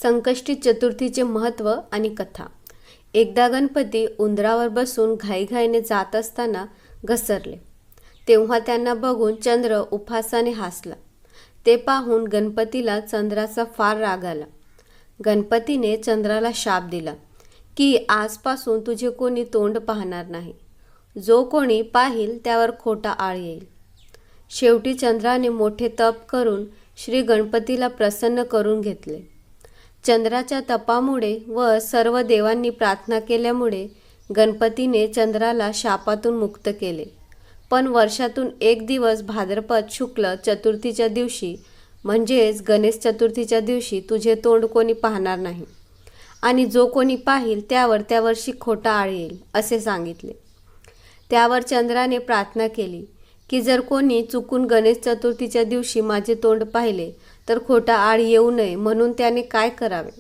संकष्टी चतुर्थीचे महत्त्व आणि कथा. एकदा गणपती उंदरावर बसून घाईघाईने जात असताना घसरले. तेव्हा त्यांना बघून चंद्र उपहासाने हसला. ते पाहून गणपतीला चंद्राचा फार राग आला. गणपतीने चंद्राला शाप दिला की आजपासून तुझे कोणी तोंड पाहणार नाही. जो कोणी पाहिल त्यावर खोटा आळ येईल. शेवटी चंद्राने मोठे तप करून श्री गणपतीला प्रसन्न करून घेतले. चंद्राच्या तपामुळे व सर्व देवांनी प्रार्थना केल्यामुळे गणपतीने चंद्राला शापातून मुक्त केले. पण वर्षातून एक दिवस भाद्रपद शुक्ल चतुर्थीच्या दिवशी म्हणजेच गणेश चतुर्थीच्या दिवशी तुझे तोंड कोणी पाहणार नाही आणि जो कोणी पाहिल त्यावर त्या वर्षी खोटा आळ येईल असे सांगितले. त्यावर चंद्राने प्रार्थना केली की जर कोणी चुकून गणेश चतुर्थीच्या दिवशी माझे तोंड पाहिले तर खोटा आळ येऊ नये म्हणून त्याने काय करावे.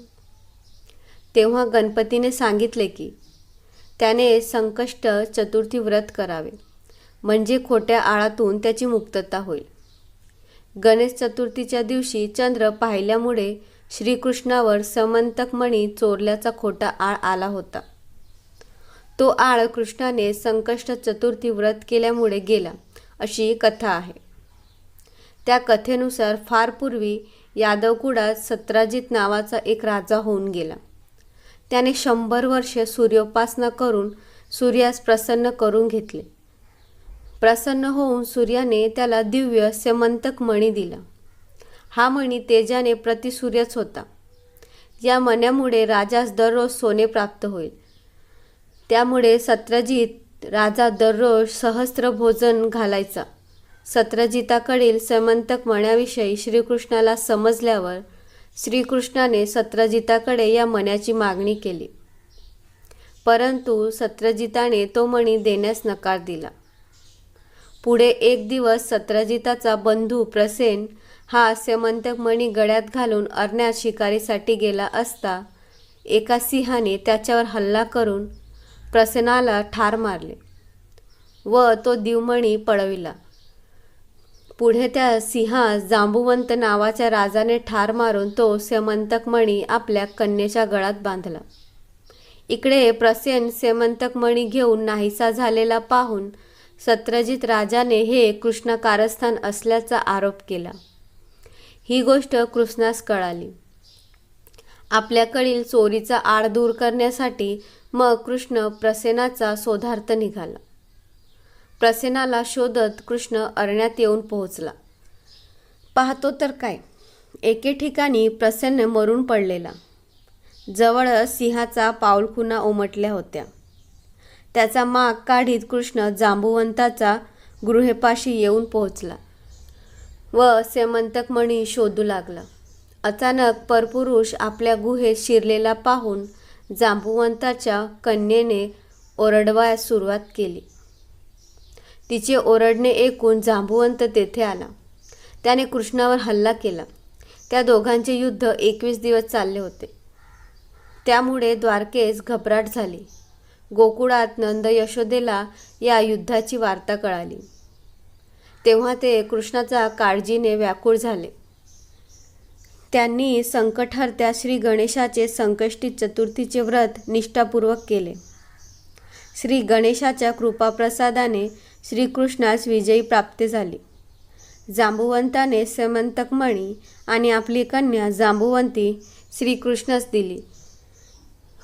तेव्हा गणपतीने सांगितले की त्याने संकष्ट चतुर्थी व्रत करावे म्हणजे खोट्या आळातून त्याची मुक्तता होईल. गणेश चतुर्थीच्या दिवशी चंद्र पाहिल्यामुळे श्रीकृष्णावर समंतक मणी चोरल्याचा खोटा आळ आला होता. तो आळ कृष्णाने संकष्ट चतुर्थी व्रत केल्यामुळे गेला अशी कथा आहे. त्या कथेनुसार फार पूर्वी यादवकुळात सत्राजित नावाचा एक राजा होऊन गेला. त्याने 100 वर्षे सूर्योपासना करून सूर्यास प्रसन्न करून घेतले. प्रसन्न होऊन सूर्याने त्याला दिव्य समंतक मणी दिला. हा मणी तेजाने प्रतिसूर्यच होता. या मण्यामुळे राजास दररोज सोने प्राप्त होईल. त्यामुळे सत्रजित राजा दररोज सहस्त्र भोजन घालायचा. सत्रजिताकडील समंतक मण्याविषयी श्रीकृष्णाला समजल्यावर श्रीकृष्णाने सत्रजिताकडे या मण्याची मागणी केली. परंतु सत्रजिताने तो मणी देण्यास नकार दिला. पुढे एक दिवस सत्रजिताचा बंधू प्रसेन हा समंतक मणी गळ्यात घालून अरण्यात शिकारीसाठी गेला असता एका सिंहाने त्याच्यावर हल्ला करून प्रसेनाला ठार मारले व तो दिवमणी पळविला. पुढे त्या सिंहास जांबुवंत नावाच्या राजाने ठार मारून तो समंतक मणी आपल्या कन्येच्या गळ्यात बांधला. इकडे प्रसेन समंतक मणी घेऊन नाहीसा झालेला पाहून सत्रजित राजाने हे कृष्ण कारस्थान असल्याचा आरोप केला. ही गोष्ट कृष्णास कळाली. आपल्याकडील चोरीचा आळ दूर करण्यासाठी मग कृष्ण प्रसेनाचा शोधार्थ निघाला. प्रसेनाला शोधत कृष्ण अरण्यात येऊन पोहोचला. पाहतो तर काय, एके ठिकाणी प्रसेन मरून पडलेला. जवळच सिंहाचा पाऊलखुणा उमटल्या होत्या. त्याचा माग काढीत कृष्ण जांबुवंताचा गुहेपाशी येऊन पोहोचला व समंतक मणी शोधू लागला. अचानक परपुरुष आपल्या गुहेत शिरलेला पाहून जांबुवंताच्या कन्येने ओरडवायस सुरुवात केली. तिचे ओरडणे ऐकून जांबुवंत तेथे आला. त्याने कृष्णावर हल्ला केला. त्या दोघांचे युद्ध 21 दिवस चालले होते. त्यामुळे द्वारकेस घबराट झाली. गोकुळात नंद यशोदेला या युद्धाची वार्ता कळाली. तेव्हा ते कृष्णाच्या काळजीने व्याकुळ झाले. त्यांनी संकटहर्त्या श्री गणेशाचे संकष्टी चतुर्थीचे व्रत निष्ठापूर्वक केले. श्री गणेशाच्या कृपाप्रसादाने श्रीकृष्णास विजयी प्राप्ती झाली. जांबुवंताने समंतक मणी आणि आपली कन्या जांबुवंती श्रीकृष्णास दिली.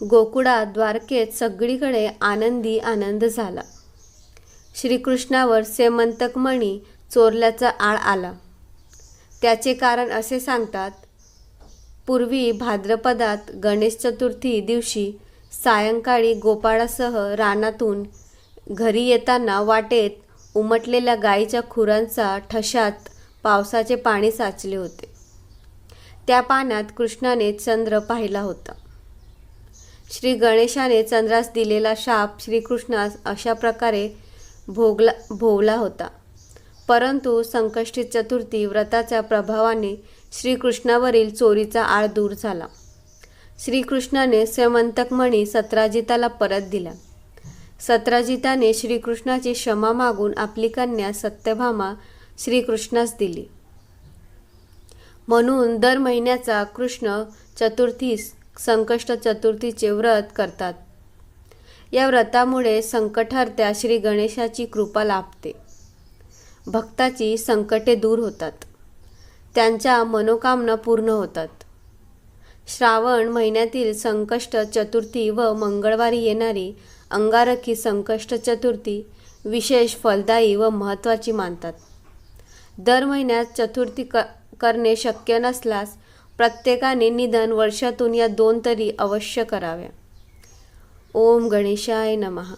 गोकुळात द्वारकेत सगळीकडे आनंदी आनंद झाला. श्रीकृष्णावर समंतक मणी चोरल्याचा आळ आला. त्याचे कारण असे सांगतात. पूर्वी भाद्रपदात गणेश चतुर्थी दिवशी सायंकाळी गोपाळासह रानातून घरी येताना वाटेत उमटलेल्या गाईच्या खुरांचा ठशात पावसाचे पाणी साचले होते. त्या पाण्यात कृष्णाने चंद्र पाहिला होता. श्री गणेशाने चंद्रास दिलेला शाप श्रीकृष्णास अशा प्रकारे भोवला होता. परंतु संकष्टी चतुर्थी व्रताच्या प्रभावाने श्रीकृष्णावरील चोरीचा आळ दूर झाला. श्रीकृष्णाने समंतक मणी सत्राजिताला परत दिला. सत्राजिताने श्रीकृष्णाची क्षमा मागून आपली कन्या सत्यभामा श्रीकृष्णास दिली. म्हणून दर महिन्याचा कृष्ण चतुर्थीस संकष्ट चतुर्थीचे व्रत करतात. या व्रतामुळे संकटहर्त्या श्री गणेशाची कृपा लाभते. भक्ताची संकटे दूर होतात. त्यांच्या मनोकामना पूर्ण होतात. श्रावण महिन्यातील संकष्ट चतुर्थी व मंगळवारी येणारी अंगारकी संकष्ट चतुर्थी विशेष फलदायी व महत्त्वाची मानतात. दर महिन्यात चतुर्थी करणे शक्य नसल्यास प्रत्येकाने निदान वर्षातून या 2 तरी अवश्य कराव्या. ओम गणेशाय नमः.